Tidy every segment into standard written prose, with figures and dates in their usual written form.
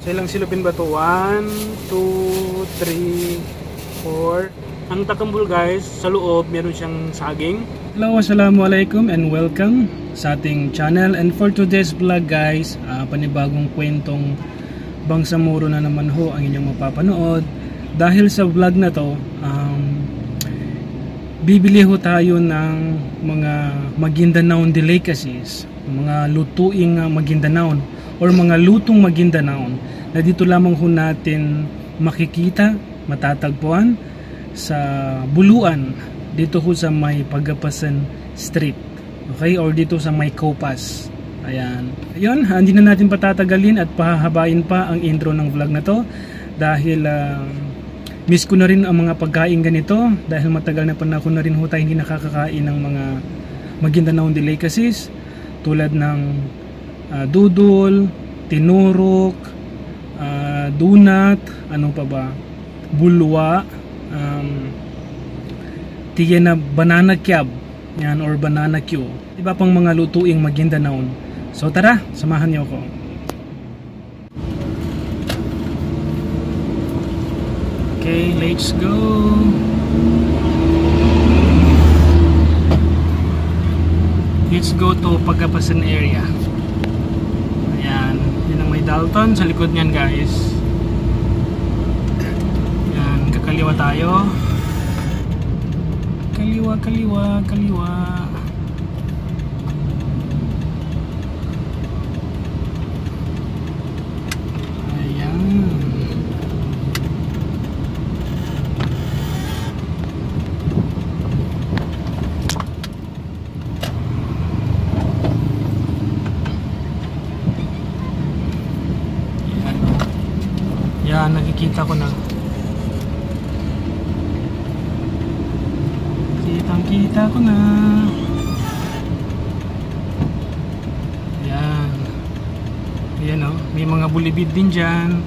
Sa ilang silupin ba to? 1, 2, 3, 4. Ang takambul guys, sa loob meron siyang saging. Hello, assalamualaikum and welcome sa ating channel. And for today's vlog guys, panibagong kwentong Bangsamoro na naman ho ang inyong mapapanood. Dahil sa vlog na to, bibili ho tayo ng mga Maguindanaon delicacies, mga lutuing Maguindanaon or mga lutong Maguindanaon na dito lamang ho natin makikita, matatagpuan sa Buluan, dito ho sa may Pagapasan Street, okay, or dito sa may Copas. Ayan, ayun, hindi na natin patatagalin at pahahabain pa ang intro ng vlog na to dahil miss ko na rin ang mga pagkain ganito dahil matagal na panahon na rin ho tayo hindi nakakakain ng mga Maguindanaon delicacies tulad ng dudol, tinurok, donut, ano pa ba, bulwa, tiyan na banana kyab yan, or banana Q, iba pang mga lutuing Maguindanaon. So tara, samahan niyo ako. Okay, let's go. Let's go to Pagapasan area. Ayan, yun ang may Dalton sa likod niyan guys. Ayan, kakaliwa tayo. Kaliwa, kaliwa, kaliwa. Yan, nakikita ko na. Kitang-kita ko na. Yan. Yan o, may mga bulibid din dyan.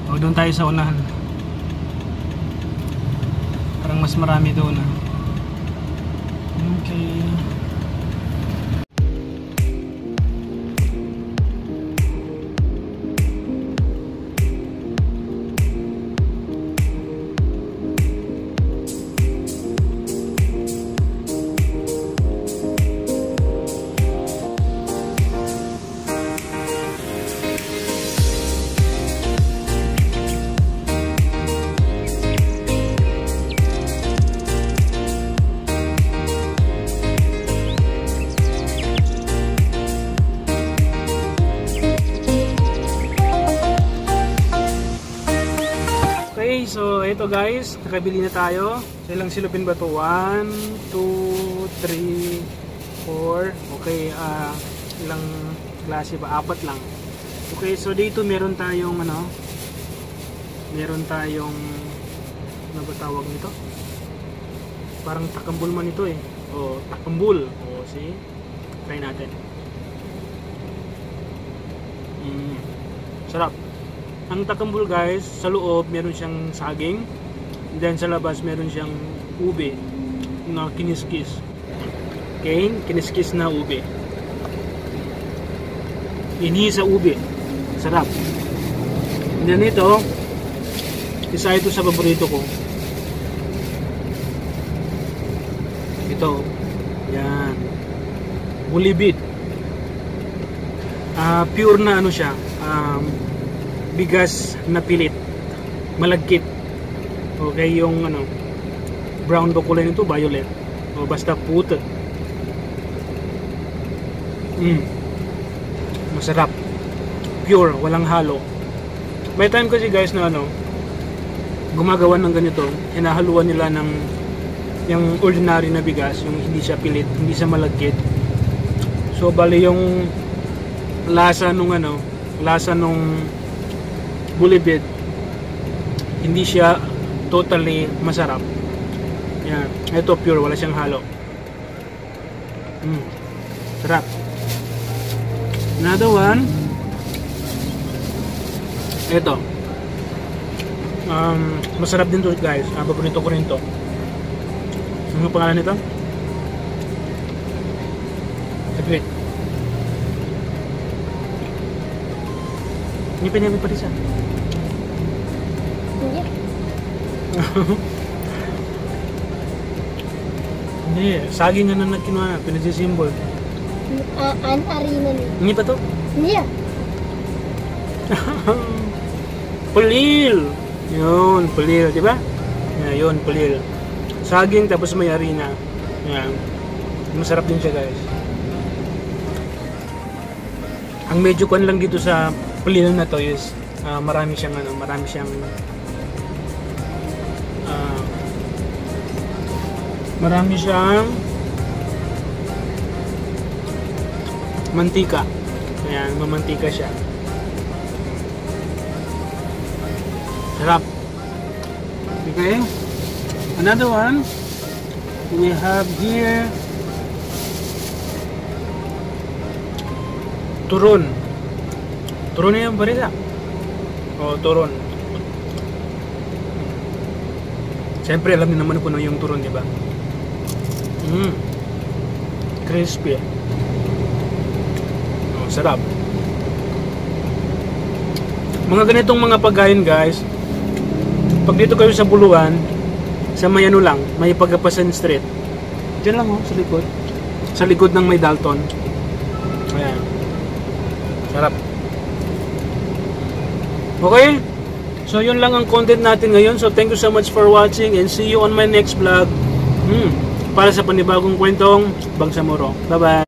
O, doon tayo sa unahan. Parang mas marami doon. Okay. So ito guys, nakabili na tayo. So ilang silupin ba to? 1, 2, 3, 4. Okay, ilang klase ba? 4 lang. Okay, so dito meron tayong meron tayong ano ba tawag nito? Parang takambul man ito eh. O, takambul. O, see? Try natin. Sarap. Ang takambul guys, sa loob meron siyang saging, then sa labas meron siyang ube na kiniskis. Okay, kiniskis na ube. Ini sa ube. Sarap. Then ito, isa ito sa paborito ko. Ito. Yan. Bulibid. Pure na ano siya. Bigas na pilit, malagkit. Okay, yung brown ba kulay nito, violet o basta puto. Masarap, pure, walang halo. May time kasi guys na gumagawa ng ganito, hinahaluan nila ng yung ordinary na bigas, yung hindi siya pilit, hindi siya malagkit. So bali yung lasa nung bulibid, hindi siya totally masarap. Yan. Ito pure, wala siyang halo. Sarap. Another one. Ito. Masarap din to guys. Paborito ko rin to. Ano pangalan nito? Wait. Hindi pinamit pa rin siya. Hindi. Hindi, saging na nagkinuha, pinag-symbol. An arena ni. Hindi pa to? Hindi. Pulil! Yun, pulil, di ba? Yun, pulil. Saging tapos may harina. Yan. Masarap din siya, guys. Ang medyo kuan lang dito sa pulil na to is marami siyang mantika. Ayan, mamantika siya. Sarap. Okay. Another one. We have here turon. Turon na yung barila. O, turon. Siyempre, alam niyo naman kung ano yung turon, di ba? Crispy. O, sarap. Mga ganitong mga pagkain, guys, pag dito kayo sa Buluan, sa may ano lang, may Pagapasan Street. Diyan lang, sa likod. Sa likod ng may Dalton. Ayan. Sarap. Okay? So, yun lang ang content natin ngayon. So, thank you so much for watching and see you on my next vlog. Para sa panibagong kwentong Bangsamoro. Bye-bye!